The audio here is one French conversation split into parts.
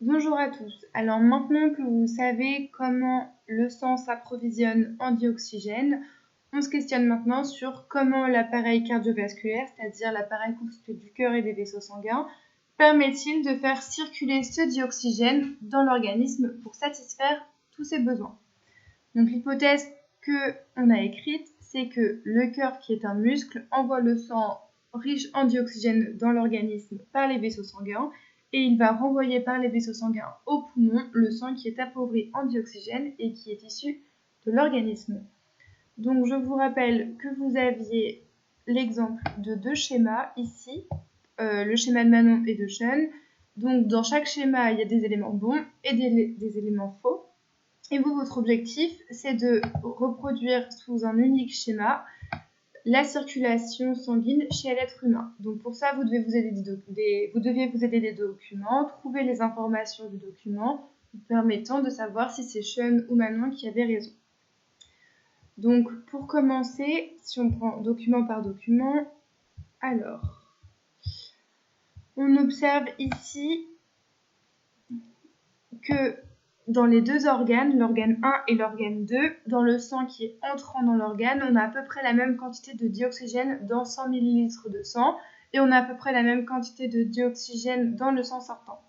Bonjour à tous. Alors maintenant que vous savez comment le sang s'approvisionne en dioxygène, on se questionne maintenant sur comment l'appareil cardiovasculaire, c'est-à-dire l'appareil constitué du cœur et des vaisseaux sanguins, permet-il de faire circuler ce dioxygène dans l'organisme pour satisfaire tous ses besoins. Donc l'hypothèse qu'on a écrite, c'est que le cœur, qui est un muscle, envoie le sang riche en dioxygène dans l'organisme par les vaisseaux sanguins et il va renvoyer par les vaisseaux sanguins aux poumons le sang qui est appauvri en dioxygène et qui est issu de l'organisme. Donc je vous rappelle que vous aviez l'exemple de deux schémas ici, le schéma de Manon et de Sean. Donc dans chaque schéma, il y a des éléments bons et des éléments faux. Et vous, votre objectif, c'est de reproduire sous un unique schéma la circulation sanguine chez l'être humain. Donc pour ça, vous deviez vous aider des documents, trouver les informations du document, vous permettant de savoir si c'est Sean ou Manon qui avait raison. Donc pour commencer, si on prend document par document, alors, on observe ici que dans les deux organes, l'organe 1 et l'organe 2, dans le sang qui est entrant dans l'organe, on a à peu près la même quantité de dioxygène dans 100 ml de sang et on a à peu près la même quantité de dioxygène dans le sang sortant.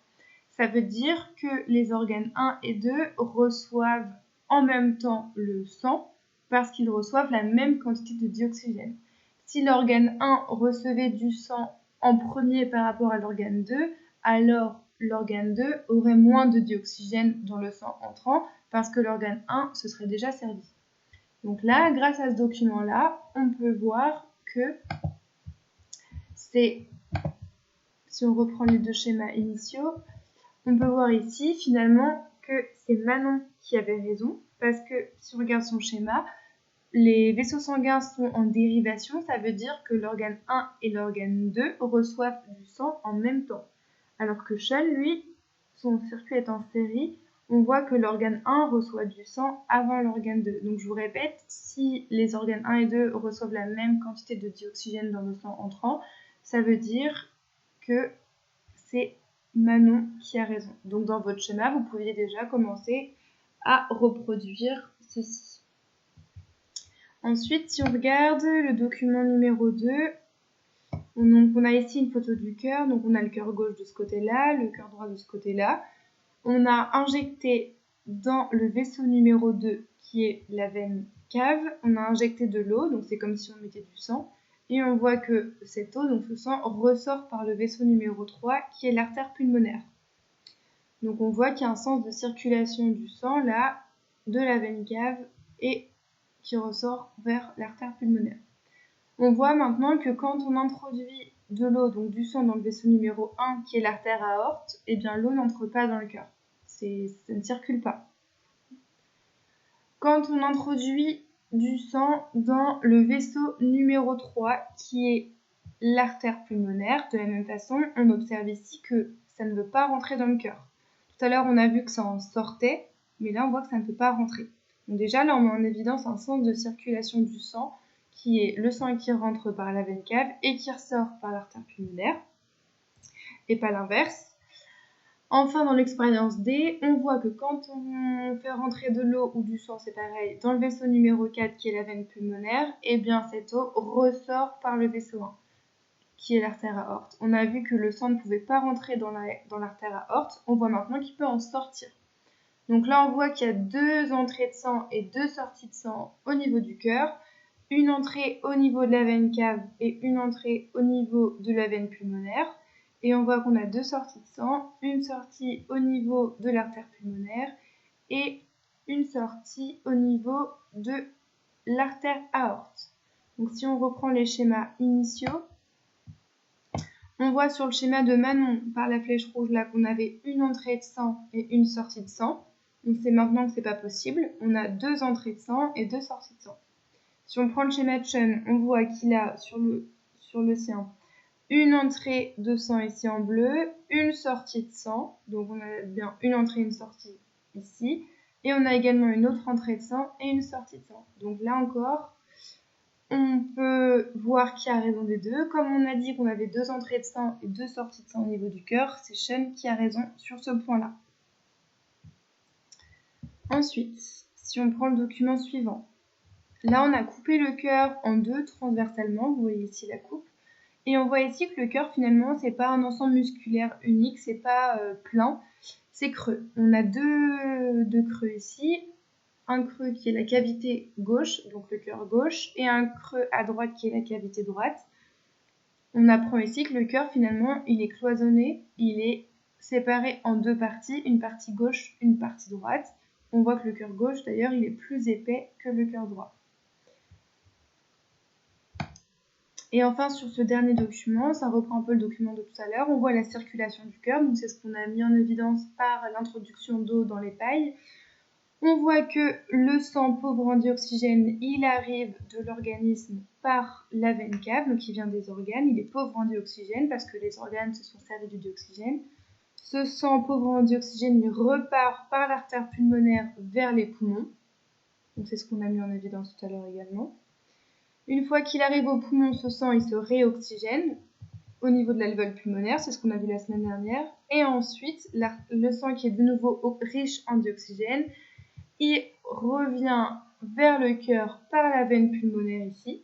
Ça veut dire que les organes 1 et 2 reçoivent en même temps le sang parce qu'ils reçoivent la même quantité de dioxygène. Si l'organe 1 recevait du sang en premier par rapport à l'organe 2, alors l'organe 2 aurait moins de dioxygène dans le sang entrant parce que l'organe 1 se serait déjà servi. Donc là, grâce à ce document-là, on peut voir que c'est, si on reprend les deux schémas initiaux, on peut voir ici finalement que c'est Manon qui avait raison parce que si on regarde son schéma, les vaisseaux sanguins sont en dérivation, ça veut dire que l'organe 1 et l'organe 2 reçoivent du sang en même temps. Alors que Sean, lui, son circuit est en série, on voit que l'organe 1 reçoit du sang avant l'organe 2. Donc je vous répète, si les organes 1 et 2 reçoivent la même quantité de dioxygène dans le sang entrant, ça veut dire que c'est Manon qui a raison. Donc dans votre schéma, vous pouviez déjà commencer à reproduire ceci. Ensuite, si on regarde le document numéro 2, on a ici une photo du cœur. Donc on a le cœur gauche de ce côté-là, le cœur droit de ce côté-là. On a injecté dans le vaisseau numéro 2, qui est la veine cave, on a injecté de l'eau, donc c'est comme si on mettait du sang. Et on voit que cette eau, donc ce sang, ressort par le vaisseau numéro 3, qui est l'artère pulmonaire. Donc on voit qu'il y a un sens de circulation du sang là, de la veine cave, et qui ressort vers l'artère pulmonaire. On voit maintenant que quand on introduit de l'eau, donc du sang dans le vaisseau numéro 1, qui est l'artère aorte, eh bien l'eau n'entre pas dans le cœur. Ça ne circule pas. Quand on introduit du sang dans le vaisseau numéro 3, qui est l'artère pulmonaire, de la même façon, on observe ici que ça ne veut pas rentrer dans le cœur. Tout à l'heure, on a vu que ça en sortait, mais là, on voit que ça ne peut pas rentrer. Donc déjà, là, on met en évidence un sens de circulation du sang, qui est le sang qui rentre par la veine cave et qui ressort par l'artère pulmonaire, et pas l'inverse. Enfin, dans l'expérience D, on voit que quand on fait rentrer de l'eau ou du sang, c'est pareil, dans le vaisseau numéro 4, qui est la veine pulmonaire, eh bien cette eau ressort par le vaisseau 1, qui est l'artère aorte. On a vu que le sang ne pouvait pas rentrer dans l'artère aorte, on voit maintenant qu'il peut en sortir. Donc là, on voit qu'il y a deux entrées de sang et deux sorties de sang au niveau du cœur, une entrée au niveau de la veine cave et une entrée au niveau de la veine pulmonaire. Et on voit qu'on a deux sorties de sang, une sortie au niveau de l'artère pulmonaire et une sortie au niveau de l'artère aorte. Donc si on reprend les schémas initiaux, on voit sur le schéma de Manon, par la flèche rouge là, qu'on avait une entrée de sang et une sortie de sang. Donc c'est maintenant que c'est pas possible. On a deux entrées de sang et deux sorties de sang. Si on prend le schéma de Sean, on voit qu'il a sur le sien une entrée de sang ici en bleu, une sortie de sang, donc on a bien une entrée et une sortie ici, et on a également une autre entrée de sang et une sortie de sang. Donc là encore, on peut voir qui a raison des deux. Comme on a dit qu'on avait 2 entrées de sang et 2 sorties de sang au niveau du cœur, c'est Sean qui a raison sur ce point-là. Ensuite, si on prend le document suivant, là on a coupé le cœur en 2 transversalement, vous voyez ici la coupe, et on voit ici que le cœur finalement c'est pas un ensemble musculaire unique, c'est pas plein, c'est creux. On a deux creux ici, un creux qui est la cavité gauche, donc le cœur gauche, et un creux à droite qui est la cavité droite. On apprend ici que le cœur finalement il est cloisonné, il est séparé en 2 parties, une partie gauche, une partie droite. On voit que le cœur gauche d'ailleurs il est plus épais que le cœur droit. Et enfin sur ce dernier document, ça reprend un peu le document de tout à l'heure, on voit la circulation du cœur, donc c'est ce qu'on a mis en évidence par l'introduction d'eau dans les pailles. On voit que le sang pauvre en dioxygène, il arrive de l'organisme par la veine cave, donc il vient des organes, il est pauvre en dioxygène parce que les organes se sont servis du dioxygène. Ce sang pauvre en dioxygène, il repart par l'artère pulmonaire vers les poumons, donc c'est ce qu'on a mis en évidence tout à l'heure également. Une fois qu'il arrive au poumon, ce sang, il se réoxygène au niveau de l'alvéole pulmonaire, c'est ce qu'on a vu la semaine dernière. Et ensuite, le sang qui est de nouveau riche en dioxygène, il revient vers le cœur par la veine pulmonaire ici.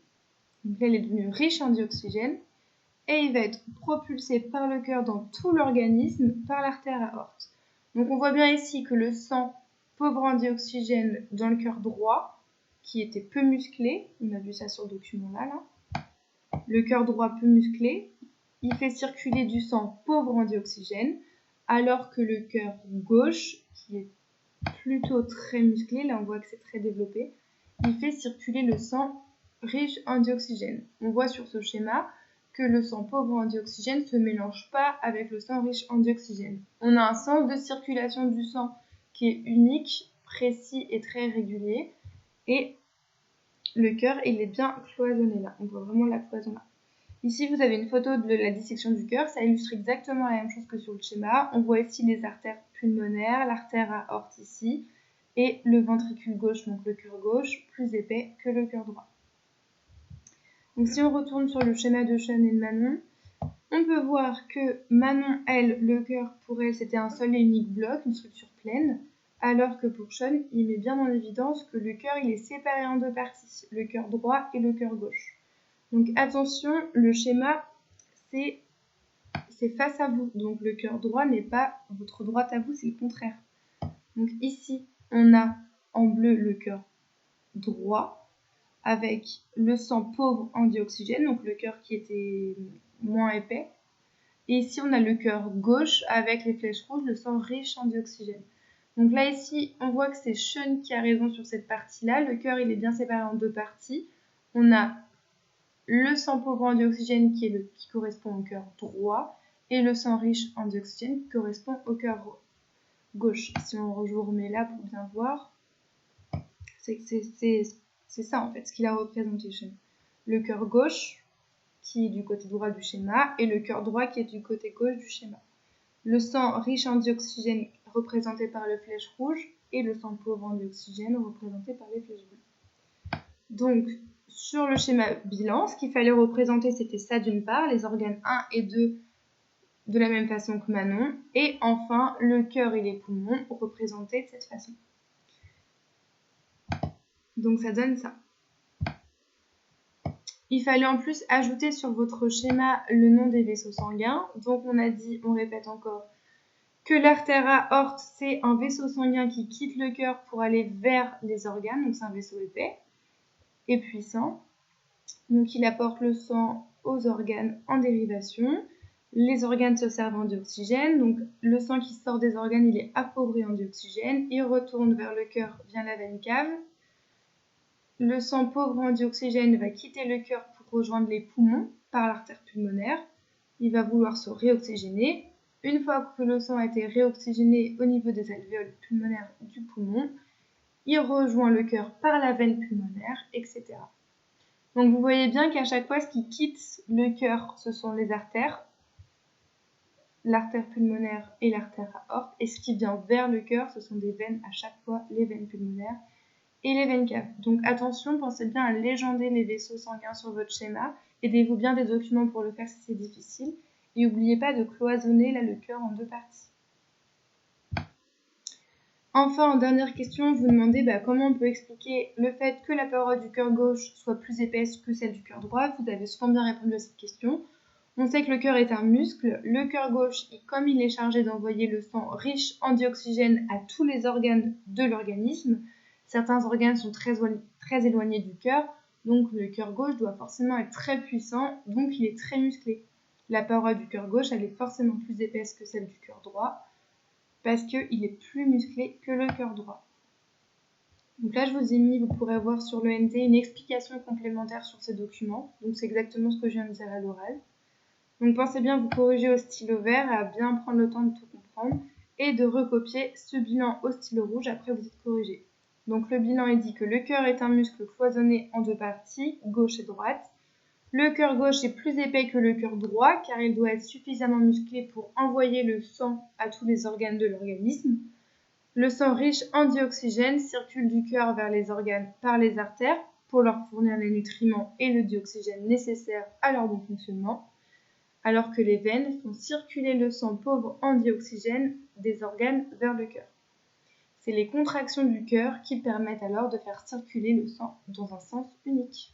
Donc là, il est devenu riche en dioxygène. Et il va être propulsé par le cœur dans tout l'organisme par l'artère aorte. Donc on voit bien ici que le sang pauvre en dioxygène dans le cœur droit, qui était peu musclé, on a vu ça sur le document là. Le cœur droit peu musclé, il fait circuler du sang pauvre en dioxygène, alors que le cœur gauche, qui est plutôt très musclé, là on voit que c'est très développé, il fait circuler le sang riche en dioxygène. On voit sur ce schéma que le sang pauvre en dioxygène ne se mélange pas avec le sang riche en dioxygène. On a un sens de circulation du sang qui est unique, précis et très régulier, et le cœur il est bien cloisonné là, on voit vraiment la cloison là. Ici vous avez une photo de la dissection du cœur, ça illustre exactement la même chose que sur le schéma. On voit ici les artères pulmonaires, l'artère aorte ici, et le ventricule gauche, donc le cœur gauche, plus épais que le cœur droit. Donc si on retourne sur le schéma de Sean et de Manon, on peut voir que Manon, elle, le cœur pour elle c'était un seul et unique bloc, une structure pleine, alors que pour Sean, il met bien en évidence que le cœur il est séparé en 2 parties, le cœur droit et le cœur gauche. Donc attention, le schéma c'est face à vous, donc le cœur droit n'est pas votre droite à vous, c'est le contraire. Donc ici, on a en bleu le cœur droit avec le sang pauvre en dioxygène, donc le cœur qui était moins épais. Et ici, on a le cœur gauche avec les flèches rouges, le sang riche en dioxygène. Donc là, ici, on voit que c'est Sean qui a raison sur cette partie-là. Le cœur, il est bien séparé en 2 parties. On a le sang pauvre en dioxygène qui correspond au cœur droit et le sang riche en dioxygène qui correspond au cœur gauche. Si on remet là pour bien voir, c'est ça en fait ce qu'il a représenté chez nous. Le cœur gauche qui est du côté droit du schéma et le cœur droit qui est du côté gauche du schéma. Le sang riche en dioxygène représenté par les flèches rouges et le sang pauvre en dioxygène représenté par les flèches bleues. Donc sur le schéma bilan, ce qu'il fallait représenter c'était ça d'une part, les organes 1 et 2 de la même façon que Manon, et enfin le cœur et les poumons représentés de cette façon. Donc ça donne ça. Il fallait en plus ajouter sur votre schéma le nom des vaisseaux sanguins. Donc on a dit, on répète encore, que l'artère aorte c'est un vaisseau sanguin qui quitte le cœur pour aller vers les organes, donc c'est un vaisseau épais et puissant. Donc il apporte le sang aux organes en dérivation. Les organes se servent en dioxygène, donc le sang qui sort des organes il est appauvri en dioxygène, il retourne vers le cœur via la veine cave. Le sang pauvre en dioxygène va quitter le cœur pour rejoindre les poumons par l'artère pulmonaire. Il va vouloir se réoxygéner. Une fois que le sang a été réoxygéné au niveau des alvéoles pulmonaires du poumon, il rejoint le cœur par la veine pulmonaire, etc. Donc vous voyez bien qu'à chaque fois, ce qui quitte le cœur, ce sont les artères, l'artère pulmonaire et l'artère aorte, et ce qui vient vers le cœur, ce sont des veines à chaque fois, les veines pulmonaires et les veines caves. Donc attention, pensez bien à légender les vaisseaux sanguins sur votre schéma. Aidez-vous bien des documents pour le faire si c'est difficile. Et n'oubliez pas de cloisonner là, le cœur en 2 parties. Enfin, en dernière question, vous demandez comment on peut expliquer le fait que la paroi du cœur gauche soit plus épaisse que celle du cœur droit. Vous avez souvent bien répondu à cette question. On sait que le cœur est un muscle. Le cœur gauche, comme il est chargé d'envoyer le sang riche en dioxygène à tous les organes de l'organisme, certains organes sont très éloignés du cœur, donc le cœur gauche doit forcément être très puissant, donc il est très musclé. La paroi du cœur gauche, elle est forcément plus épaisse que celle du cœur droit, parce qu'il est plus musclé que le cœur droit. Donc là, je vous ai mis, vous pourrez voir sur l'ENT, une explication complémentaire sur ces documents. Donc c'est exactement ce que je viens de dire à l'oral. Donc pensez bien à vous corriger au stylo vert, à bien prendre le temps de tout comprendre et de recopier ce bilan au stylo rouge après vous êtes corrigé. Donc le bilan il dit que le cœur est un muscle cloisonné en 2 parties, gauche et droite. Le cœur gauche est plus épais que le cœur droit car il doit être suffisamment musclé pour envoyer le sang à tous les organes de l'organisme. Le sang riche en dioxygène circule du cœur vers les organes par les artères pour leur fournir les nutriments et le dioxygène nécessaires à leur bon fonctionnement, alors que les veines font circuler le sang pauvre en dioxygène des organes vers le cœur. C'est les contractions du cœur qui permettent alors de faire circuler le sang dans un sens unique.